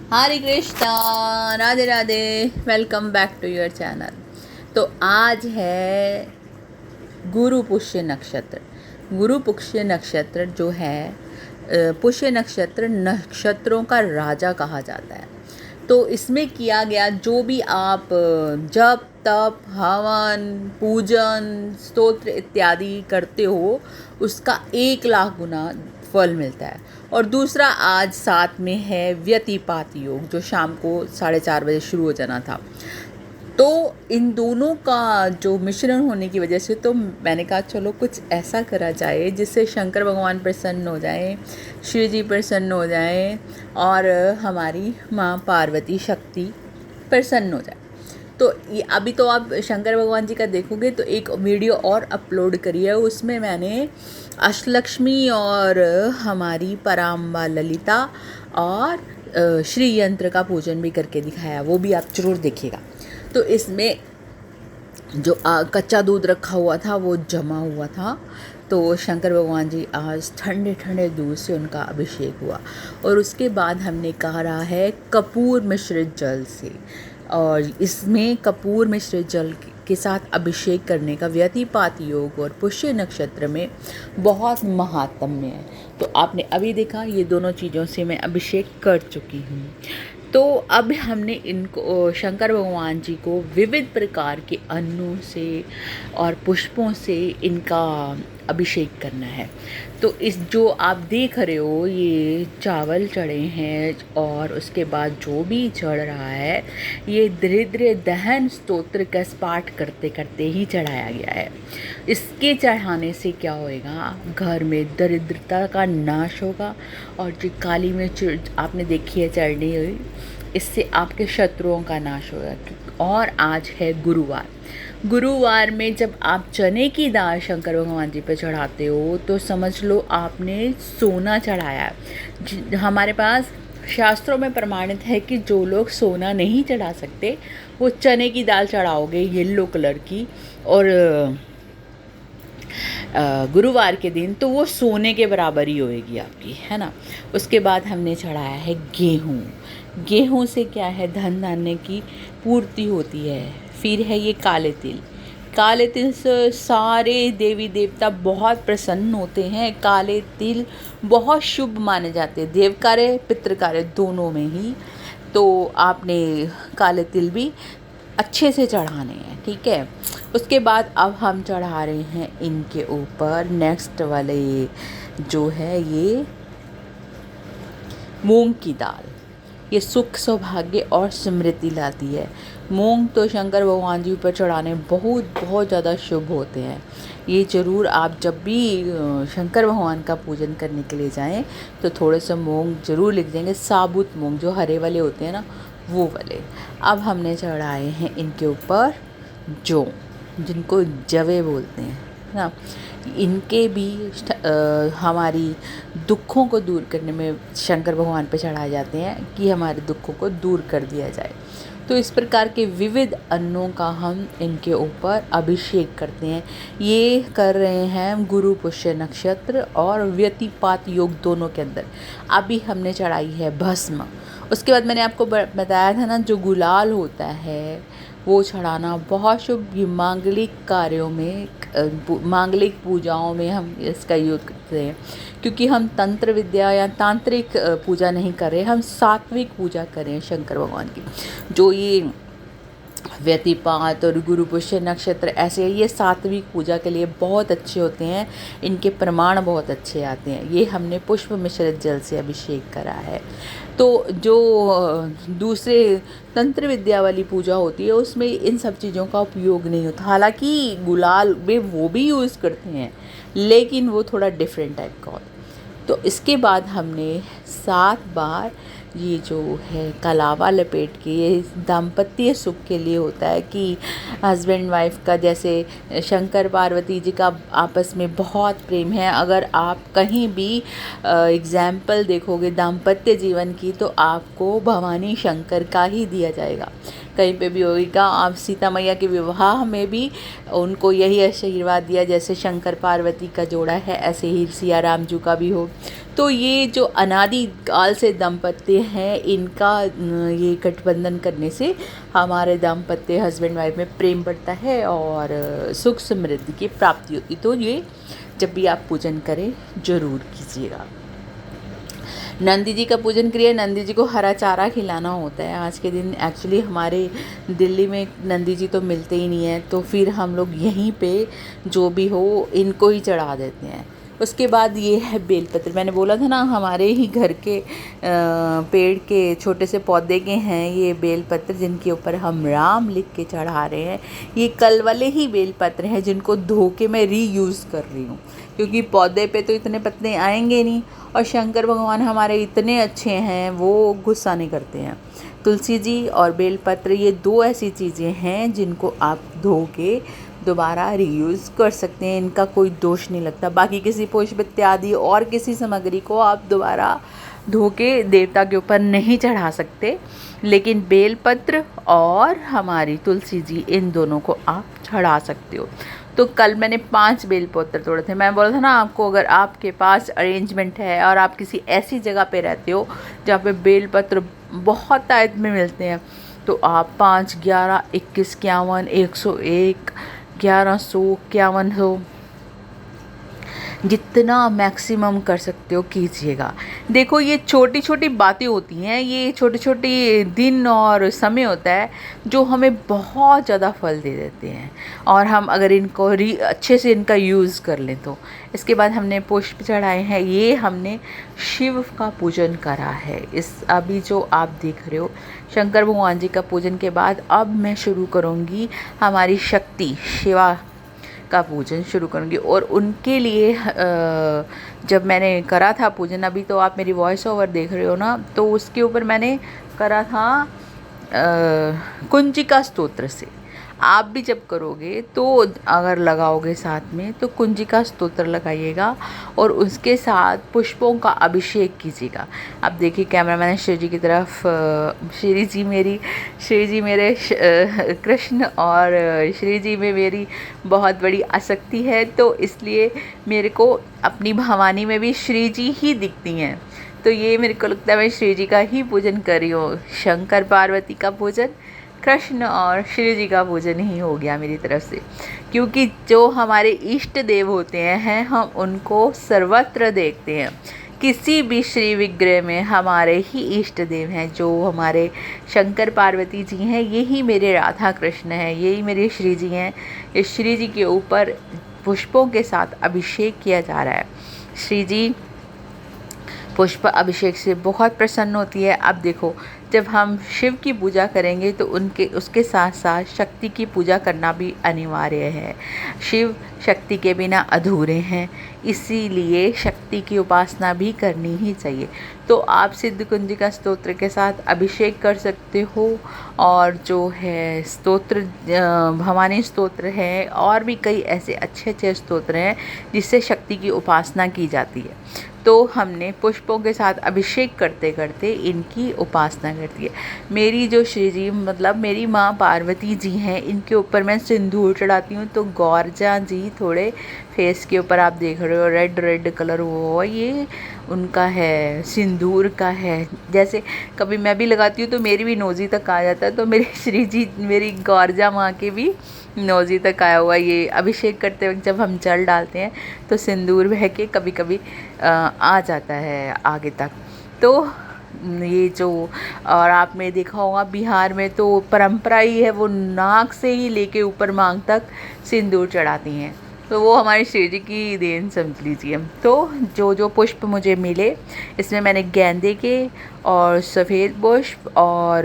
Hare Krishna, Radhe Radhe. Welcome back to your channel. तो आज है गुरु पुष्य नक्षत्र। गुरु पुष्य नक्षत्र जो है, पुष्य नक्षत्र नक्षत्रों का राजा कहा जाता है। तो इसमें किया गया जो भी आप जप तप हवन पूजन स्तोत्र इत्यादि करते हो, उसका 1 लाख गुना फल मिलता है। और दूसरा आज साथ में है व्यतिपात योग, जो शाम को 4:30 बजे शुरू हो जाना था। तो इन दोनों का जो मिश्रण होने की वजह से तो मैंने कहा चलो कुछ ऐसा करा जाए जिससे शंकर भगवान प्रसन्न हो जाए, शिव जी प्रसन्न हो जाए और हमारी माँ पार्वती शक्ति प्रसन्न हो जाए। तो ये अभी तो आप शंकर भगवान जी का देखोगे तो एक वीडियो और अपलोड करी है, उसमें मैंने अष्टलक्ष्मी और हमारी पराम्बा ललिता और श्री यंत्र का पूजन भी करके दिखाया, वो भी आप जरूर देखिएगा। तो इसमें जो कच्चा दूध रखा हुआ था वो जमा हुआ था, तो शंकर भगवान जी आज ठंडे ठंडे दूध से उनका अभिषेक हुआ। और उसके बाद हमने कहा है कपूर मिश्रित जल से, और इसमें कपूर मिश्रित जल के साथ अभिषेक करने का व्यतिपात योग और पुष्य नक्षत्र में बहुत महात्म्य है। तो आपने अभी देखा, ये दोनों चीज़ों से मैं अभिषेक कर चुकी हूँ। तो अब हमने इनको शंकर भगवान जी को विविध प्रकार के अन्नों से और पुष्पों से इनका अभिषेक करना है। तो इस जो आप देख रहे हो, ये चावल चढ़े हैं और उसके बाद जो भी चढ़ रहा है ये दरिद्र दहन स्तोत्र का पाठ करते करते ही चढ़ाया गया है। इसके चढ़ाने से क्या होएगा, घर में दरिद्रता का नाश होगा। और जो काली मिर्च आपने देखी है चढ़नी हुई, इससे आपके शत्रुओं का नाश होगा। और आज है गुरुवार। गुरुवार में जब आप चने की दाल शंकर भगवान जी पे चढ़ाते हो तो समझ लो आपने सोना चढ़ाया है। हमारे पास शास्त्रों में प्रमाणित है कि जो लोग सोना नहीं चढ़ा सकते वो चने की दाल चढ़ाओगे येलो कलर की, और गुरुवार के दिन, तो वो सोने के बराबर ही होएगी आपकी, है ना। उसके बाद हमने चढ़ाया है गेहूँ। गेहूँ से क्या है, धन धान्य की पूर्ति होती है। फिर है ये काले तिल। काले तिल से सारे देवी देवता बहुत प्रसन्न होते हैं। काले तिल बहुत शुभ माने जाते हैं, देव कार्य पितृ कार्य दोनों में ही। तो आपने काले तिल भी अच्छे से चढ़ाने हैं, ठीक है। उसके बाद अब हम चढ़ा रहे हैं इनके ऊपर नेक्स्ट वाले जो है ये मूंग की दाल। ये सुख सौभाग्य और समृद्धि लाती है। मूंग तो शंकर भगवान जी ऊपर चढ़ाने बहुत बहुत ज़्यादा शुभ होते हैं। ये ज़रूर आप जब भी शंकर भगवान का पूजन करने के लिए जाएं तो थोड़े से मूंग ज़रूर लिख देंगे, साबुत मूंग जो हरे वाले होते हैं ना, वो वाले। अब हमने चढ़ाए हैं इनके ऊपर जौ, जिनको जवे बोलते हैं ना। इनके भी हमारी दुखों को दूर करने में शंकर भगवान पे चढ़ाए जाते हैं कि हमारे दुखों को दूर कर दिया जाए। तो इस प्रकार के विविध अन्नों का हम इनके ऊपर अभिषेक करते हैं। ये कर रहे हैं गुरु पुष्य नक्षत्र और व्यतिपात योग दोनों के अंदर। अभी हमने चढ़ाई है भस्म। उसके बाद मैंने आपको बताया था ना, जो गुलाल होता है वो चढ़ाना बहुत शुभ। मांगलिक कार्यों में, मांगलिक पूजाओं में हम इसका यूज करते हैं, क्योंकि हम तंत्र विद्या या तांत्रिक पूजा नहीं कर रहे, हम सात्विक पूजा कर रहे हैं शंकर भगवान की। जो ये व्यतिपात और गुरु पुष्य नक्षत्र ऐसे, ये सात्विक पूजा के लिए बहुत अच्छे होते हैं। इनके प्रमाण बहुत अच्छे आते हैं। ये हमने पुष्प मिश्रित जल से अभिषेक करा है। तो जो दूसरे तंत्र विद्या वाली पूजा होती है उसमें इन सब चीज़ों का उपयोग नहीं होता। हालांकि गुलाल में वो भी यूज़ करते हैं, लेकिन वो थोड़ा डिफरेंट टाइप का होता है। तो इसके बाद हमने 7 बार ये जो है कलावा लपेट के, ये दाम्पत्य सुख के लिए होता है कि हस्बैंड वाइफ का, जैसे शंकर पार्वती जी का आपस में बहुत प्रेम है। अगर आप कहीं भी एग्जाम्पल देखोगे दाम्पत्य जीवन की, तो आपको भवानी शंकर का ही दिया जाएगा। कहीं पे भी होगा। आप सीता मैया के विवाह में भी उनको यही आशीर्वाद दिया, जैसे शंकर पार्वती का जोड़ा है ऐसे ही सिया राम जी का भी हो। तो ये जो अनादि काल से दाम्पत्य हैं, इनका ये गठबंधन करने से हमारे दाम्पत्य हस्बैंड वाइफ में प्रेम बढ़ता है और सुख समृद्धि की प्राप्ति होती। तो ये जब भी आप पूजन करें ज़रूर कीजिएगा। नंदी जी का पूजन करिए। नंदी जी को हरा चारा खिलाना होता है आज के दिन। एक्चुअली हमारे दिल्ली में नंदी जी तो मिलते ही नहीं है, तो फिर हम लोग यहीं पे जो भी हो इनको ही चढ़ा देते हैं। उसके बाद ये है बेलपत्र। मैंने बोला था ना, हमारे ही घर के पेड़ के छोटे से पौधे के हैं ये बेलपत्र, जिनके ऊपर हम राम लिख के चढ़ा रहे हैं। ये कल वाले ही बेलपत्र हैं जिनको धो के मैं रीयूज़ कर रही हूँ, क्योंकि पौधे पे तो इतने पत्ते आएंगे नहीं, और शंकर भगवान हमारे इतने अच्छे हैं, वो गुस्सा नहीं करते हैं। तुलसी जी और बेलपत्र ये दो ऐसी चीज़ें हैं जिनको आप धो के दोबारा रीयूज़ कर सकते हैं, इनका कोई दोष नहीं लगता। बाकी किसी पुष्प इत्यादि और किसी सामग्री को आप दोबारा धो के देवता के ऊपर नहीं चढ़ा सकते, लेकिन बेलपत्र और हमारी तुलसी जी, इन दोनों को आप चढ़ा सकते हो। तो कल मैंने 5 बेलपत्र तोड़े थे। मैं बोला था ना आपको, अगर आपके पास अरेंजमेंट है और आप किसी ऐसी जगह पे रहते हो जहाँ पे बेलपत्र बहुत तादाद में मिलते हैं, तो आप 5, 11, 21, 51, 101, 1100, 5100 जितना मैक्सिमम कर सकते हो कीजिएगा। देखो, ये छोटी छोटी बातें होती हैं, ये छोटे छोटे दिन और समय होता है जो हमें बहुत ज़्यादा फल दे देते हैं, और हम अगर इनको अच्छे से इनका यूज़ कर लें तो। इसके बाद हमने पुष्प चढ़ाए हैं, ये हमने शिव का पूजन करा है। इस अभी जो आप देख रहे हो शंकर भगवान जी का पूजन के बाद अब मैं शुरू करूँगी हमारी शक्ति शिवा का पूजन शुरू करूँगी। और उनके लिए जब मैंने करा था पूजन, अभी तो आप मेरी वॉइस ओवर देख रहे हो ना, तो उसके ऊपर मैंने करा था कुंजिका स्तोत्र से। आप भी जब करोगे तो अगर लगाओगे साथ में तो कुंजिका स्तोत्र लगाइएगा और उसके साथ पुष्पों का अभिषेक कीजिएगा। अब देखिए कैमरामैन श्री जी की तरफ, श्री जी मेरे कृष्ण, और श्री जी में मेरी बहुत बड़ी आसक्ति है, तो इसलिए मेरे को अपनी भवानी में भी श्री जी ही दिखती हैं। तो ये मेरे को लगता है मैं श्री जी का ही पूजन कर रही हूँ। शंकर पार्वती का पूजन, कृष्ण और श्री जी का पूजन ही हो गया मेरी तरफ से, क्योंकि जो हमारे इष्ट देव होते हैं हम उनको सर्वत्र देखते हैं। किसी भी श्री विग्रह में हमारे ही इष्ट देव हैं, जो हमारे शंकर पार्वती जी हैं, यही मेरे राधा कृष्ण हैं, यही मेरे श्री जी हैं। इस श्री जी के ऊपर पुष्पों के साथ अभिषेक किया जा रहा है। श्री जी पुष्प अभिषेक से बहुत प्रसन्न होती है। अब देखो, जब हम शिव की पूजा करेंगे तो उसके साथ साथ शक्ति की पूजा करना भी अनिवार्य है। शिव शक्ति के बिना अधूरे हैं, इसीलिए शक्ति की उपासना भी करनी ही चाहिए। तो आप सिद्ध कुंजिका स्तोत्र के साथ अभिषेक कर सकते हो, और जो है स्तोत्र भवानी स्तोत्र है, और भी कई ऐसे अच्छे अच्छे स्तोत्र हैं जिससे शक्ति की उपासना की जाती है। तो हमने पुष्पों के साथ अभिषेक करते करते इनकी उपासना करती है। मेरी जो श्री जी मतलब मेरी माँ पार्वती जी हैं, इनके ऊपर मैं सिंदूर चढ़ाती हूँ। तो गौरजा जी थोड़े फेस के ऊपर आप देख रहे हो रेड रेड कलर, वो ये उनका है, सिंदूर का है। जैसे कभी मैं भी लगाती हूँ तो मेरी भी नोज़ी तक आ जाता है, तो मेरी श्री जी मेरी गौरजा माँ के भी नोज़ी तक आया हुआ। ये अभिषेक करते वक्त जब हम जल डालते हैं तो सिंदूर बह के कभी कभी आ जाता है आगे तक। तो ये जो, और आपने देखा होगा बिहार में तो परंपरा ही है, वो नाक से ही लेके ऊपर मांग तक सिंदूर चढ़ाती हैं। तो वो हमारी श्री जी की देन समझ लीजिए। तो जो जो पुष्प मुझे मिले, इसमें मैंने गेंदे के और सफ़ेद पुष्प और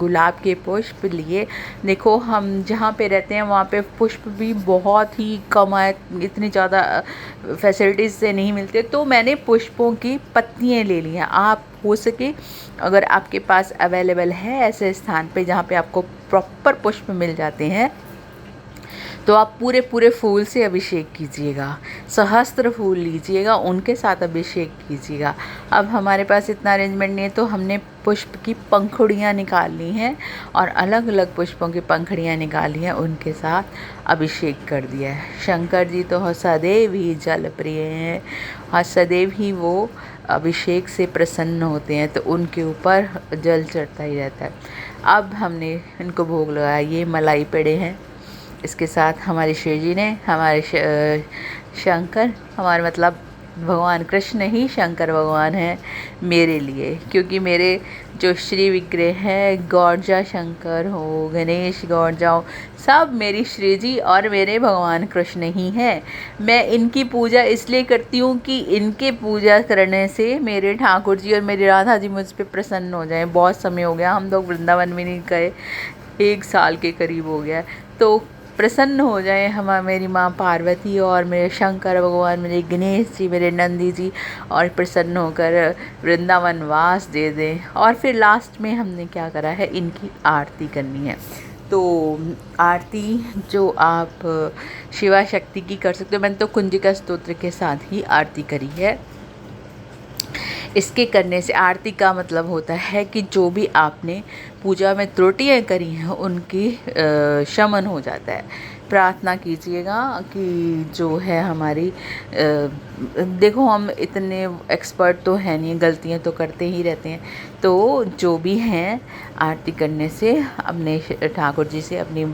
गुलाब के पुष्प लिए। देखो, हम जहाँ पे रहते हैं वहाँ पे पुष्प भी बहुत ही कम है, इतनी ज़्यादा फैसिलिटीज़ से नहीं मिलते, तो मैंने पुष्पों की पत्तियाँ ले ली हैं। आप हो सके अगर आपके पास अवेलेबल है ऐसे स्थान पे जहाँ पे आपको प्रॉपर पुष्प मिल जाते हैं, तो आप पूरे पूरे फूल से अभिषेक कीजिएगा, सहस्त्र फूल लीजिएगा, उनके साथ अभिषेक कीजिएगा। अब हमारे पास इतना अरेंजमेंट नहीं है तो हमने पुष्प की पंखुड़ियाँ निकाल ली हैं और अलग अलग पुष्पों की पंखुड़ियाँ निकाली हैं, उनके साथ अभिषेक कर दिया है। शंकर जी तो सदैव ही जल प्रिय हैं और सदैव ही वो अभिषेक से प्रसन्न होते हैं, तो उनके ऊपर जल चढ़ता ही रहता है। अब हमने इनको भोग लगाया, ये मलाई पेड़े हैं, इसके साथ हमारे शिव जी ने, हमारे शंकर, हमारे मतलब भगवान कृष्ण ही शंकर भगवान हैं मेरे लिए, क्योंकि मेरे जो श्री विग्रह है गौरजा शंकर हो, गणेश गौरजा हो, सब मेरी श्री जी और मेरे भगवान कृष्ण ही हैं। मैं इनकी पूजा इसलिए करती हूँ कि इनके पूजा करने से मेरे ठाकुर जी और मेरी राधा जी मुझ पर प्रसन्न हो जाएं। बहुत समय हो गया, हम लोग वृंदावन में नहीं गए, 1 साल के करीब हो गया, तो प्रसन्न हो जाए हम, मेरी माँ पार्वती और मेरे शंकर भगवान, मेरे गणेश जी, मेरे नंदी जी, और प्रसन्न होकर वृंदावन वास दे दें। और फिर लास्ट में हमने क्या करा है, इनकी आरती करनी है। तो आरती जो आप शिवा शक्ति की कर सकते हो, मैंने तो कुंजिका स्तोत्र के साथ ही आरती करी है। इसके करने से आरती का मतलब होता है कि जो भी आपने पूजा में त्रुटियाँ करी हैं उनकी शमन हो जाता है। प्रार्थना कीजिएगा कि जो है हमारी देखो हम इतने एक्सपर्ट तो हैं नहीं, गलतियाँ तो करते ही रहते हैं, तो जो भी हैं आरती करने से अपने ठाकुर जी से, अपनी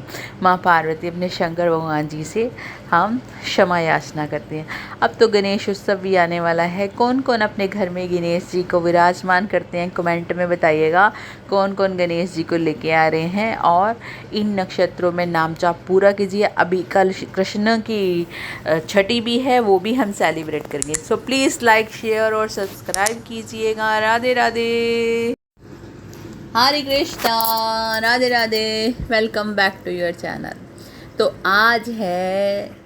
माँ पार्वती, अपने शंकर भगवान जी से हम क्षमा याचना करते हैं। अब तो गणेश उत्सव भी आने वाला है। कौन कौन अपने घर में गणेश जी को विराजमान करते हैं, कमेंट में बताइएगा कौन कौन गणेश जी को लेके आ रहे हैं। और इन नक्षत्रों में नाम जाप पूरा कीजिए। अभी कल कृष्ण की छठी भी है, वो भी हम सेलिब्रेट करेंगे। सो प्लीज़ लाइक, शेयर और सब्सक्राइब कीजिएगा। Radhe Radhe, Hare Krishna, Radhe Radhe, welcome back to your channel. तो आज है